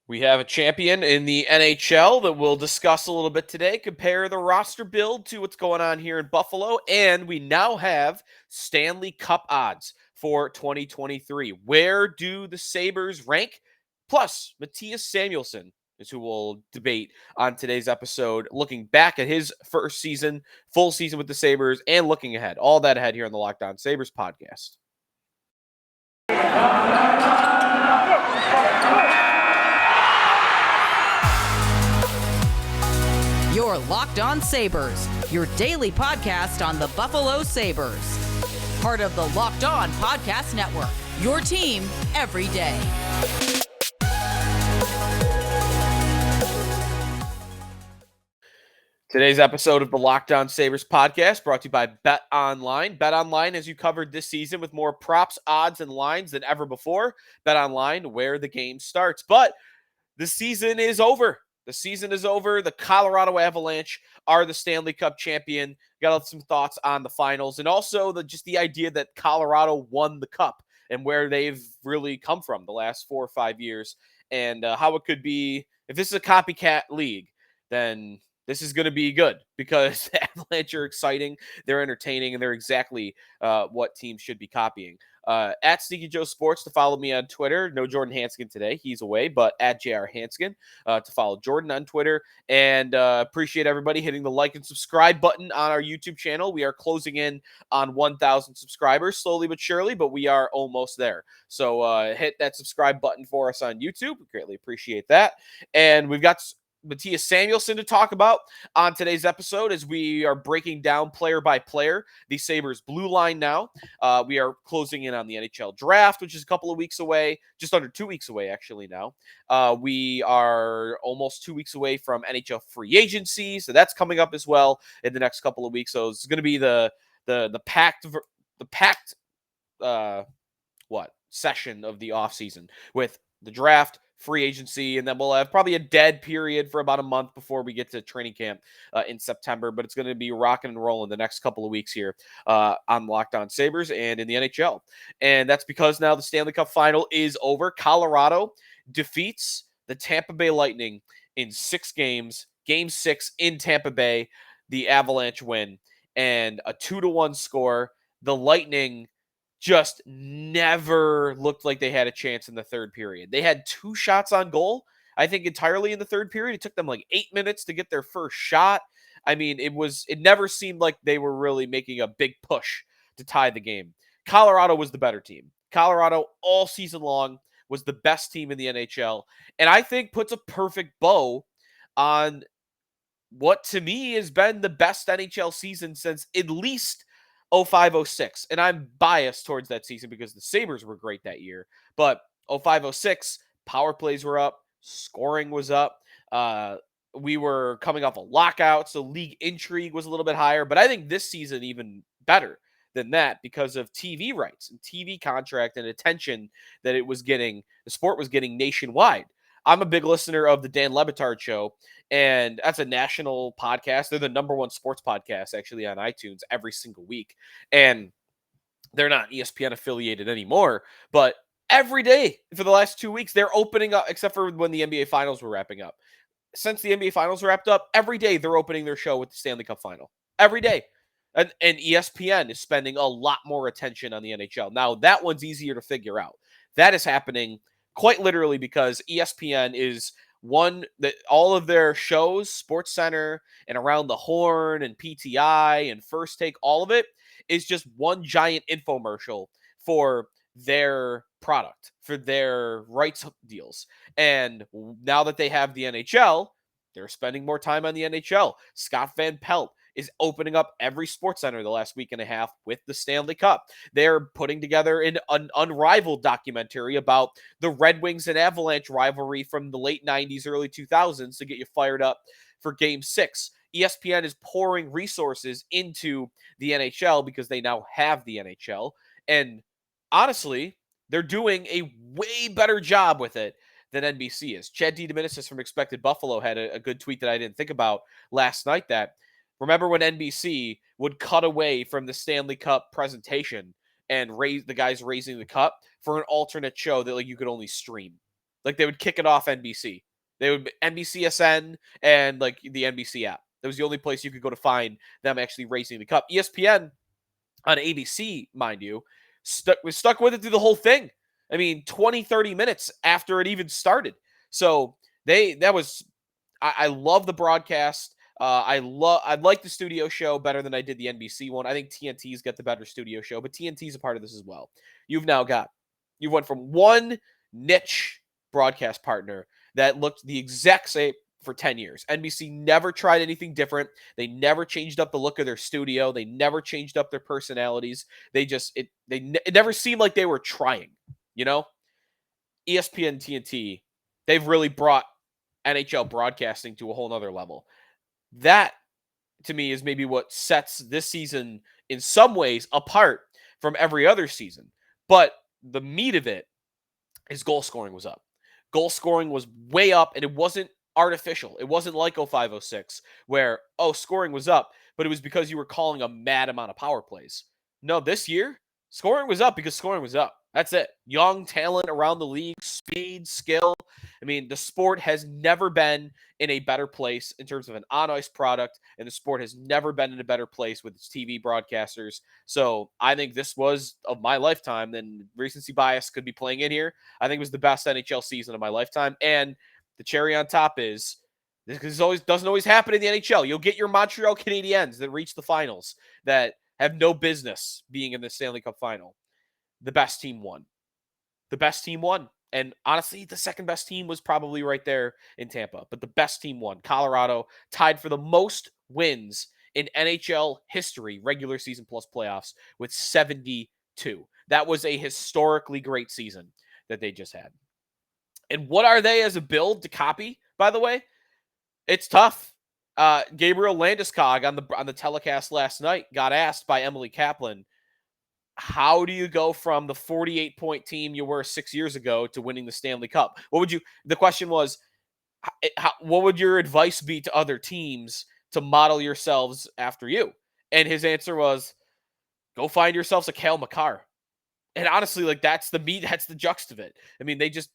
We have a champion in the NHL that we'll discuss a little bit today, compare the roster build to what's going on here in Buffalo, and we now have Stanley Cup odds for 2023. Where do the Sabres rank? Plus, Mattias Samuelsson is who we'll debate on today's episode, looking back at his first season, full season with the Sabres, and looking ahead. All that ahead here on the Locked On Sabres podcast. You're Locked On Sabres, your daily podcast on the Buffalo Sabres. Part of the Locked On Podcast Network, your team every day. Today's episode of the Locked On Sabres podcast brought to you by Bet Online. Bet Online has you covered this season with more props, odds, and lines than ever before. Bet Online, where the game starts. But the season is over. The season is over. The Colorado Avalanche are the Stanley Cup champion. Got some thoughts on the finals and also just the idea that Colorado won the cup and where they've really come from the last 4 or 5 years and how it could be. If this is a copycat league, then this is going to be good because the Avalanche are exciting, they're entertaining, and they're exactly what teams should be copying. At Sneaky Joe Sports to follow me on Twitter. No Jordan Hanskin today. He's away, but at JR Hanskin to follow Jordan on Twitter. And appreciate everybody hitting the like and subscribe button on our YouTube channel. We are closing in on 1,000 subscribers, slowly but surely, but we are almost there. So hit that subscribe button for us on YouTube. We greatly appreciate that. And we've got Mattias Samuelsson to talk about on today's episode as we are breaking down player by player the Sabres blue line now. We are closing in on the NHL draft, which is a couple of weeks away, just under 2 weeks away actually now. We are almost 2 weeks away from NHL free agency, so that's coming up as well in the next couple of weeks. So it's going to be the packed session of the offseason with the draft, free agency, and then we'll have probably a dead period for about a month before we get to training camp in September. But it's going to be rocking and rolling the next couple of weeks here on Locked On Sabres and in the NHL. And that's because now the Stanley Cup final is over. Colorado defeats the Tampa Bay Lightning in 6 games. Game 6 in Tampa Bay. The Avalanche win. And a 2-1 score. The Lightning just never looked like they had a chance in the third period. They had 2 shots on goal, I think, entirely in the third period. It took them like 8 minutes to get their first shot. I mean, it never seemed like they were really making a big push to tie the game. Colorado was the better team. Colorado all season long was the best team in the NHL, and I think puts a perfect bow on what to me has been the best NHL season since at least 05-06, and I'm biased towards that season because the Sabres were great that year. But 05-06, power plays were up, scoring was up. We were coming off a lockout, so league intrigue was a little bit higher. But I think this season even better than that because of TV rights and TV contract and attention that it was getting. The sport was getting nationwide. I'm a big listener of the Dan Le Batard Show, and that's a national podcast. They're the #1 sports podcast, actually, on iTunes every single week. And they're not ESPN affiliated anymore, but every day for the last 2 weeks, they're opening up, except for when the NBA Finals were wrapping up. Since the NBA Finals wrapped up, every day they're opening their show with the Stanley Cup Final. Every day. And ESPN is spending a lot more attention on the NHL. Now, that one's easier to figure out. That is happening quite literally because ESPN is one that all of their shows, Sports Center and Around the Horn and PTI and First Take, all of it is just one giant infomercial for their product, for their rights deals. And now that they have the NHL, they're spending more time on the NHL. Scott Van Pelt is opening up every Sports Center the last week and a half with the Stanley Cup. They're putting together an unrivaled documentary about the Red Wings and Avalanche rivalry from the late 90s, early 2000s to get you fired up for Game 6. ESPN is pouring resources into the NHL because they now have the NHL. And honestly, they're doing a way better job with it than NBC is. Chad DiDomenicis from Expected Buffalo had a good tweet that I didn't think about last night that remember when NBC would cut away from the Stanley Cup presentation and raise the guys raising the cup for an alternate show that like you could only stream. Like they would kick it off NBC. They would NBCSN and like the NBC app. That was the only place you could go to find them actually racing the cup. ESPN on ABC, mind you, was stuck with it through the whole thing. I mean, 20, 30 minutes after it even started. So I love the broadcast. I like the studio show better than I did the NBC one. I think TNT's got the better studio show, but TNT's a part of this as well. You went from one niche broadcast partner that looked the exact same for 10 years. NBC never tried anything different. They never changed up the look of their studio. They never changed up their personalities. It never seemed like they were trying, you know? ESPN, TNT, they've really brought NHL broadcasting to a whole nother level. That, to me, is maybe what sets this season in some ways apart from every other season. But the meat of it is goal scoring was up. Goal scoring was way up, and it wasn't artificial. It wasn't like 05-06 where, scoring was up, but it was because you were calling a mad amount of power plays. No, this year, scoring was up because scoring was up. That's it. Young talent around the league, speed, skill. I mean, the sport has never been in a better place in terms of an on-ice product, and the sport has never been in a better place with its TV broadcasters. So I think this was, of my lifetime, then recency bias could be playing in here. I think it was the best NHL season of my lifetime. And the cherry on top is, this doesn't always happen in the NHL. You'll get your Montreal Canadiens that reach the finals that have no business being in the Stanley Cup final. The best team won. The best team won. And honestly, the second best team was probably right there in Tampa. But the best team won. Colorado tied for the most wins in NHL history, regular season plus playoffs, with 72. That was a historically great season that they just had. And what are they as a build to copy, by the way? It's tough. Gabriel Landeskog on the telecast last night got asked by Emily Kaplan, how do you go from the 48-point team you were 6 years ago to winning the Stanley Cup? The question was, what would your advice be to other teams to model yourselves after you? And his answer was, go find yourselves a Cale Makar. And honestly, like that's the juxt of it. I mean, they just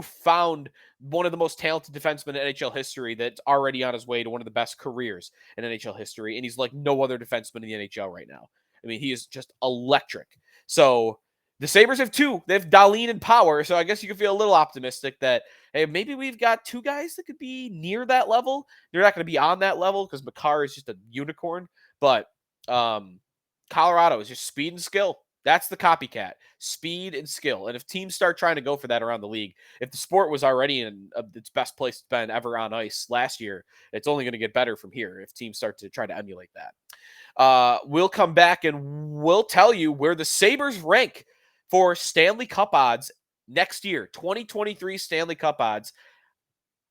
found one of the most talented defensemen in NHL history that's already on his way to one of the best careers in NHL history. And he's like no other defenseman in the NHL right now. I mean, he is just electric. So the Sabres have two. They have Dahlin and Power. So I guess you can feel a little optimistic that, hey, maybe we've got two guys that could be near that level. They're not going to be on that level because Makar is just a unicorn. But Colorado is just speed and skill. That's the copycat, speed and skill. And if teams start trying to go for that around the league, if the sport was already in its best place it's been ever on ice last year, it's only going to get better from here if teams start to try to emulate that. We'll come back and we'll tell you where the Sabres rank for Stanley Cup odds next year, 2023 Stanley Cup odds.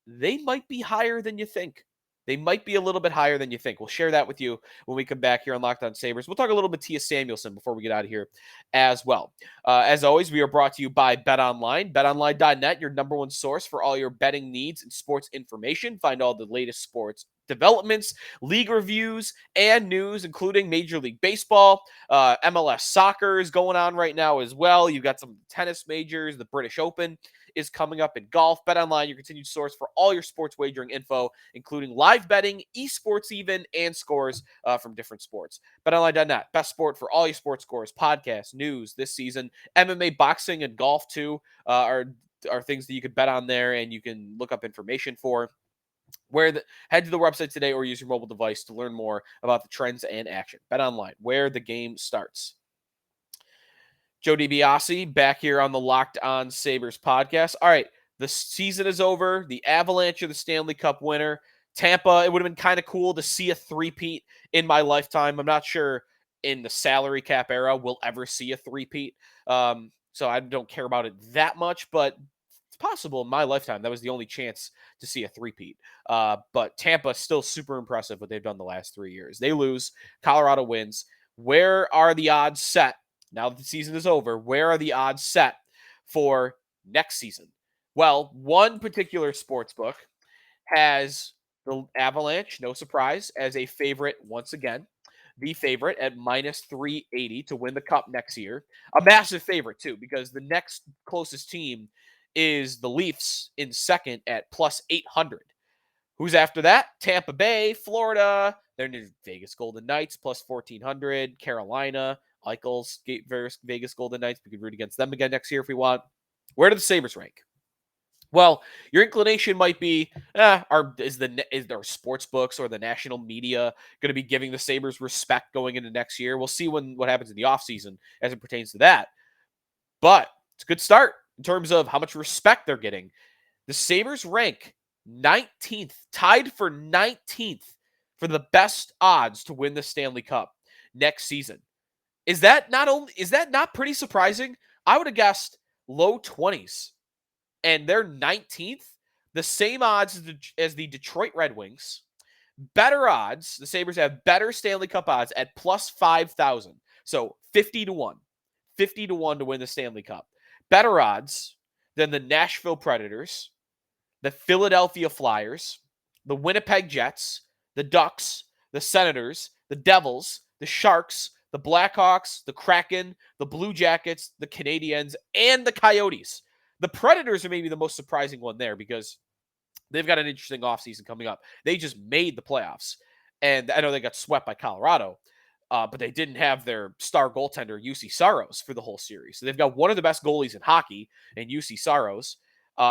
They might be higher than you think. They might be a little bit higher than you think. We'll share that with you when we come back here on Locked On Sabres. We'll talk a little Mattias Samuelsson before we get out of here as well. As always, we are brought to you by BetOnline. BetOnline.net, your number one source for all your betting needs and sports information. Find all the latest sports developments, league reviews, and news, including Major League Baseball. MLS soccer is going on right now as well. You've got some tennis majors. The British Open is coming up in golf. BetOnline, your continued source for all your sports wagering info, including live betting, esports even, and scores from different sports. BetOnline.net, best sport for all your sports scores, podcasts, news this season. MMA, boxing, and golf too are things that you could bet on there and you can look up information for. Head to the website today or use your mobile device to learn more about the trends and action. BetOnline, where the game starts. Joe DiBiase back here on the Locked On Sabres podcast. All right, the season is over. The Avalanche are the Stanley Cup winner. Tampa, it would have been kind of cool to see a three-peat in my lifetime. I'm not sure in the salary cap era we'll ever see a three-peat. So I don't care about it that much, but it's possible in my lifetime. That was the only chance to see a three-peat. But Tampa still super impressive what they've done the last 3 years. They lose. Colorado wins. Where are the odds set? Now that the season is over, where are the odds set for next season? Well, one particular sports book has the Avalanche, no surprise, as a favorite once again. The favorite at minus 380 to win the cup next year. A massive favorite, too, because the next closest team is the Leafs in second at plus 800. Who's after that? Tampa Bay, Florida. Then there's Vegas Golden Knights plus 1400. Carolina, Eichel's Vegas Golden Knights. We could root against them again next year if we want. Where do the Sabres rank? Well, your inclination might be, is our sports books or the national media going to be giving the Sabres respect going into next year? We'll see what happens in the offseason as it pertains to that. But it's a good start in terms of how much respect they're getting. The Sabres rank 19th, tied for 19th for the best odds to win the Stanley Cup next season. Is that not pretty surprising? I would have guessed low 20s. And they're 19th, the same odds as the Detroit Red Wings. Better odds. The Sabres have better Stanley Cup odds at plus 5,000. So 50-1. 50-1 to win the Stanley Cup. Better odds than the Nashville Predators, the Philadelphia Flyers, the Winnipeg Jets, the Ducks, the Senators, the Devils, the Sharks, the Blackhawks, the Kraken, the Blue Jackets, the Canadiens, and the Coyotes. The Predators are maybe the most surprising one there because they've got an interesting offseason coming up. They just made the playoffs, and I know they got swept by Colorado, but they didn't have their star goaltender, UC Saros, for the whole series. So they've got one of the best goalies in hockey in UC Saros.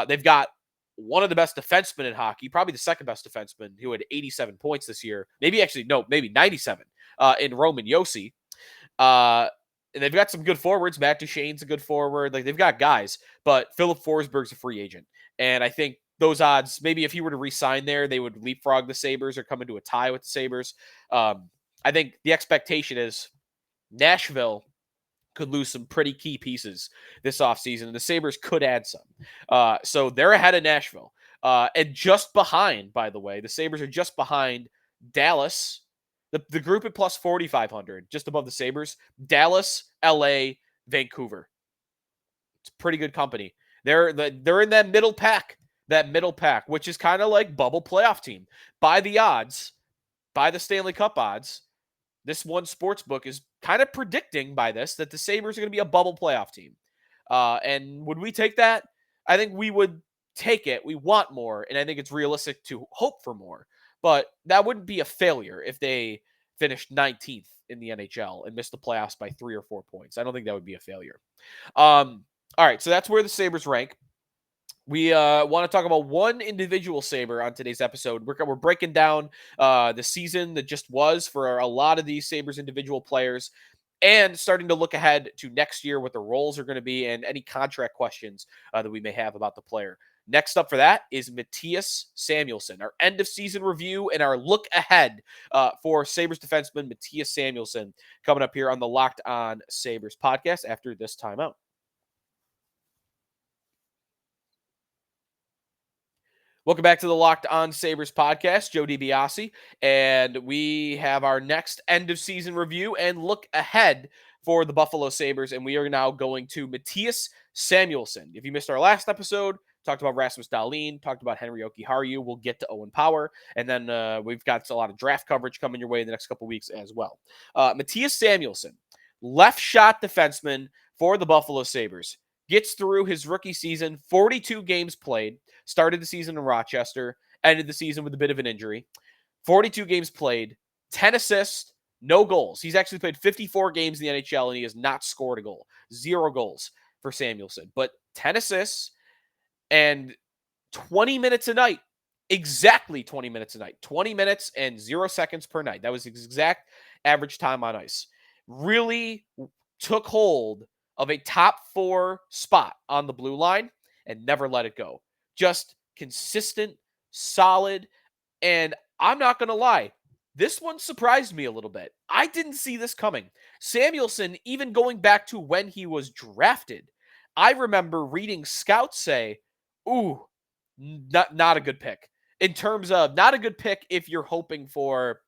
They've got one of the best defensemen in hockey, probably the second best defenseman, who had 87 points this year. Maybe 97 in Roman Josi. And they've got some good forwards. Matt Duchene's a good forward. Like, they've got guys, but Philip Forsberg's a free agent. And I think those odds, maybe if he were to re-sign there, they would leapfrog the Sabres or come into a tie with the Sabres. I think the expectation is Nashville could lose some pretty key pieces this offseason, and the Sabres could add some. So they're ahead of Nashville. And just behind, by the way, the Sabres are just behind Dallas. The group at plus 4,500, just above the Sabres. Dallas, LA, Vancouver. It's pretty good company. They're in that middle pack, which is kind of like bubble playoff team. By the odds, by the Stanley Cup odds, this one sports book is kind of predicting by this that the Sabres are going to be a bubble playoff team. And would we take that? I think we would take it. We want more, and I think it's realistic to hope for more. But that wouldn't be a failure if they finished 19th in the NHL and missed the playoffs by 3 or 4 points. I don't think that would be a failure. All right, so that's where the Sabres rank. We want to talk about one individual Sabre on today's episode. We're breaking down the season that just was for a lot of these Sabres individual players and starting to look ahead to next year, what the roles are going to be, and any contract questions that we may have about the player. Next up for that is Mattias Samuelsson, our end-of-season review and our look ahead for Sabres defenseman Mattias Samuelsson coming up here on the Locked On Sabres podcast after this timeout. Welcome back to the Locked On Sabres podcast. Joe DiBiase, and we have our next end-of-season review and look ahead for the Buffalo Sabres, and we are now going to Mattias Samuelsson. If you missed our last episode, talked about Rasmus Dahlin, talked about Henry Jokiharju. We'll get to Owen Power, and then we've got a lot of draft coverage coming your way in the next couple weeks as well. Mattias Samuelsson, left shot defenseman for the Buffalo Sabres, gets through his rookie season, 42 games played, started the season in Rochester, ended the season with a bit of an injury. 42 games played, 10 assists, no goals. He's actually played 54 games in the NHL, and he has not scored a goal. 0 goals for Samuelsson, but 10 assists and 20 minutes a night. Exactly 20 minutes a night. 20 minutes and 0 seconds per night. That was his exact average time on ice. Really took hold of a top 4 spot on the blue line and never let it go. Just consistent, solid, and I'm not going to lie, this one surprised me a little bit. I didn't see this coming. Samuelsson, even going back to when he was drafted, I remember reading scouts say, ooh, not a good pick. In terms of not a good pick if you're hoping for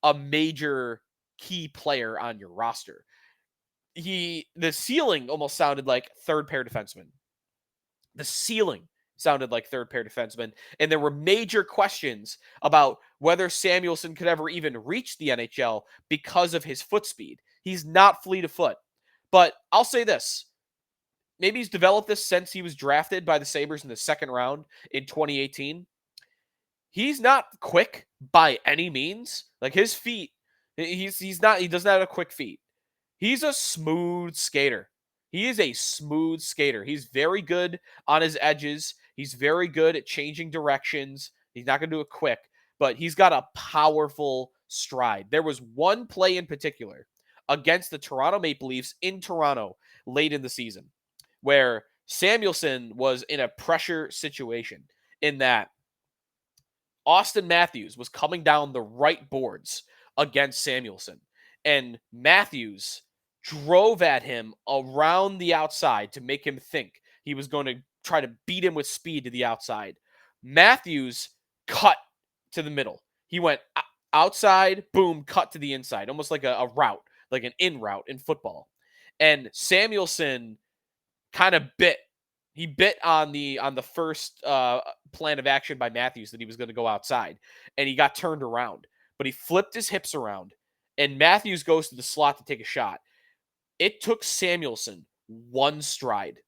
a major key player on your roster. The ceiling almost sounded like third pair defenseman. The ceiling sounded like third pair defenseman, and there were major questions about whether Samuelsson could ever even reach the NHL because of his foot speed. He's not fleet of foot. But I'll say this. maybe he's developed this since he was drafted by the Sabres in the second round in 2018. He's not quick by any means. Like his feet, he doesn't have a quick feet. He's a smooth skater. He is a smooth skater. He's very good on his edges. He's very good at changing directions. He's not going to do it quick, but he's got a powerful stride. There was one play in particular against the Toronto Maple Leafs in Toronto late in the season where Samuelson was in a pressure situation in that Austin Matthews was coming down the right boards against Samuelson, and Matthews drove at him around the outside to make him think he was going to try to beat him with speed to the outside. Matthews cut to the middle. He went outside, boom, cut to the inside, almost like a route, like an in route in football. And Samuelson kind of bit. He bit on the first plan of action by Matthews that he was going to go outside, and he got turned around. But he flipped his hips around, and Matthews goes to the slot to take a shot. It took Samuelson one stride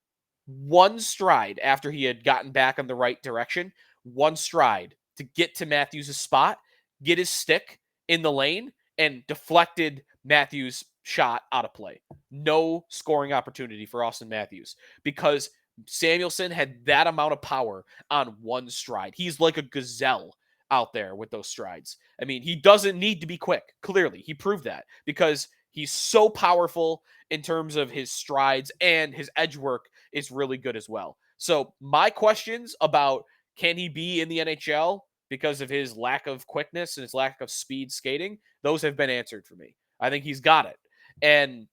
after he had gotten back in the right direction, one stride to get to Matthews' spot, get his stick in the lane, and deflected Matthews' shot out of play. No scoring opportunity for Austin Matthews because Samuelson had that amount of power on one stride. He's like a gazelle out there with those strides. I mean, he doesn't need to be quick. Clearly, he proved that because he's so powerful in terms of his strides, and his edge work is really good as well. So my questions about can he be in the NHL because of his lack of quickness and his lack of speed skating, those have been answered for me. I think he's got it. And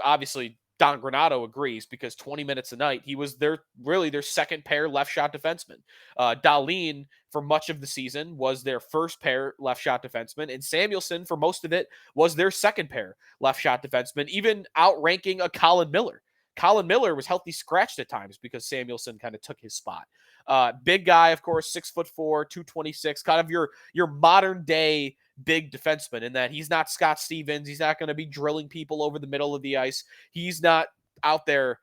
obviously, Don Granato agrees because 20 minutes a night, he was their second pair left shot defenseman. Dahlin, for much of the season, was their first pair left shot defenseman, and Samuelson, for most of it, was their second pair left shot defenseman, even outranking a Colin Miller. Colin Miller was healthy scratched at times because Samuelson kind of took his spot. Big guy, of course, 6'4", 226, kind of your modern day big defenseman in that he's not Scott Stevens. He's not going to be drilling people over the middle of the ice. He's not out there,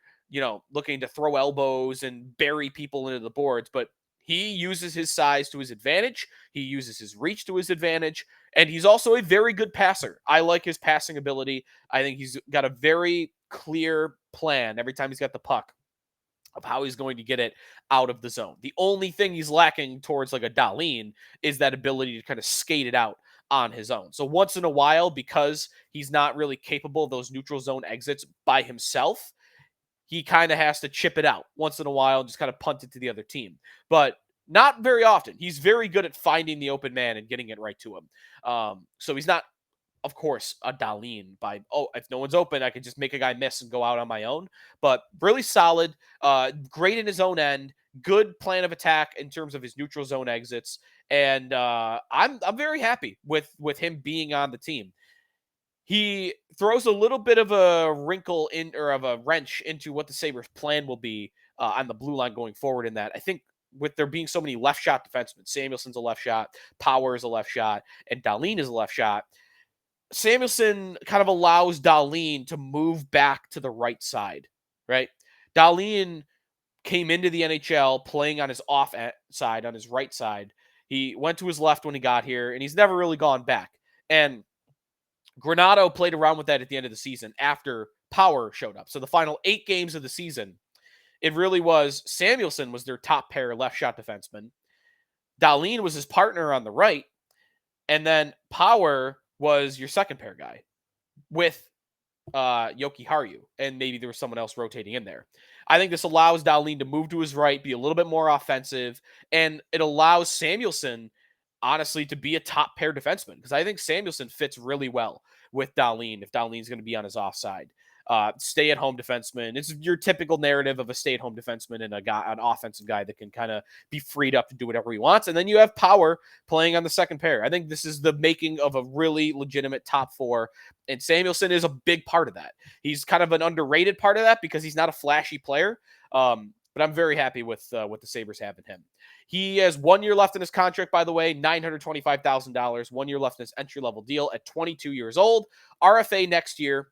looking to throw elbows and bury people into the boards, but he uses his size to his advantage. He uses his reach to his advantage, and he's also a very good passer. I like his passing ability. I think he's got a very clear plan every time he's got the puck of how he's going to get it out of the zone. The only thing he's lacking towards like a Dahlin is that ability to kind of skate it out on his own. So once in a while, because he's not really capable of those neutral zone exits by himself, he kind of has to chip it out once in a while and just kind of punt it to the other team. But not very often. He's very good at finding the open man and getting it right to him. So he's not, of course, a Dahlin by, if no one's open, I can just make a guy miss and go out on my own. But really solid, great in his own end, good plan of attack in terms of his neutral zone exits. And I'm very happy with him being on the team. He throws a little bit of a wrinkle in or of a wrench into what the Sabres plan will be on the blue line going forward in that I think with there being so many left shot defensemen, Samuelson's a left shot, Power is a left shot, and Dahlin is a left shot. Samuelson kind of allows Dahlin to move back to the right side, right? Dahlin came into the NHL playing on his off side, on his right side. He went to his left when he got here, and he's never really gone back. And Granato played around with that at the end of the season after Power showed up. So the final 8 games of the season, it really was Samuelson was their top pair left shot defenseman. Dahlin was his partner on the right. And then Power was your second pair guy with Yoki Haru. And maybe there was someone else rotating in there. I think this allows Dahlin to move to his right, be a little bit more offensive. And it allows Samuelson, honestly, to be a top pair defenseman. Because I think Samuelson fits really well with Dahlin if Dahlin's going to be on his offside. Stay-at-home defenseman. It's your typical narrative of a stay-at-home defenseman and an offensive guy that can kind of be freed up to do whatever he wants. And then you have Power playing on the second pair. I think this is the making of a really legitimate top 4. And Samuelson is a big part of that. He's kind of an underrated part of that because he's not a flashy player. But I'm very happy with what the Sabres have in him. He has 1 year left in his contract, by the way, $925,000, 1 year left in his entry-level deal at 22 years old. RFA next year.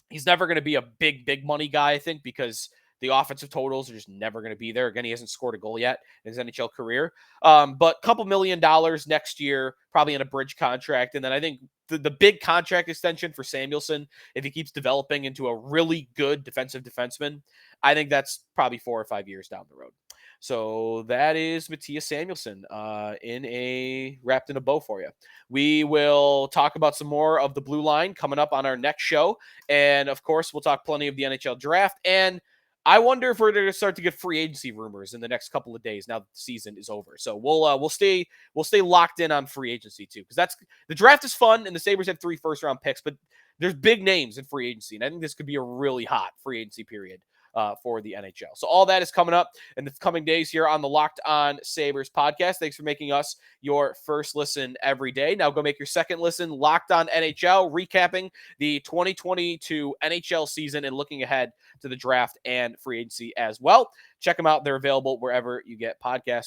He's never going to be a big money guy, I think, because The offensive totals are just never going to be there. Again, he hasn't scored a goal yet in his NHL career. But a couple $1 million next year, probably in a bridge contract. And then I think the big contract extension for Samuelson, if he keeps developing into a really good defensive defenseman, I think that's probably 4 or 5 years down the road. So that is Mattias Samuelsson wrapped in a bow for you. We will talk about some more of the blue line coming up on our next show. And of course, we'll talk plenty of the NHL draft. And I wonder if we're going to start to get free agency rumors in the next couple of days now that the season is over. So we'll stay locked in on free agency too, because the draft is fun and the Sabres have 3 first-round picks, but there's big names in free agency, and I think this could be a really hot free agency period for the NHL. So all that is coming up in the coming days here on the Locked On Sabres podcast. Thanks for making us your first listen every day. Now go make your second listen, Locked On NHL, recapping the 2022 NHL season and looking ahead to the draft and free agency as well. Check them out. They're available wherever you get podcasts.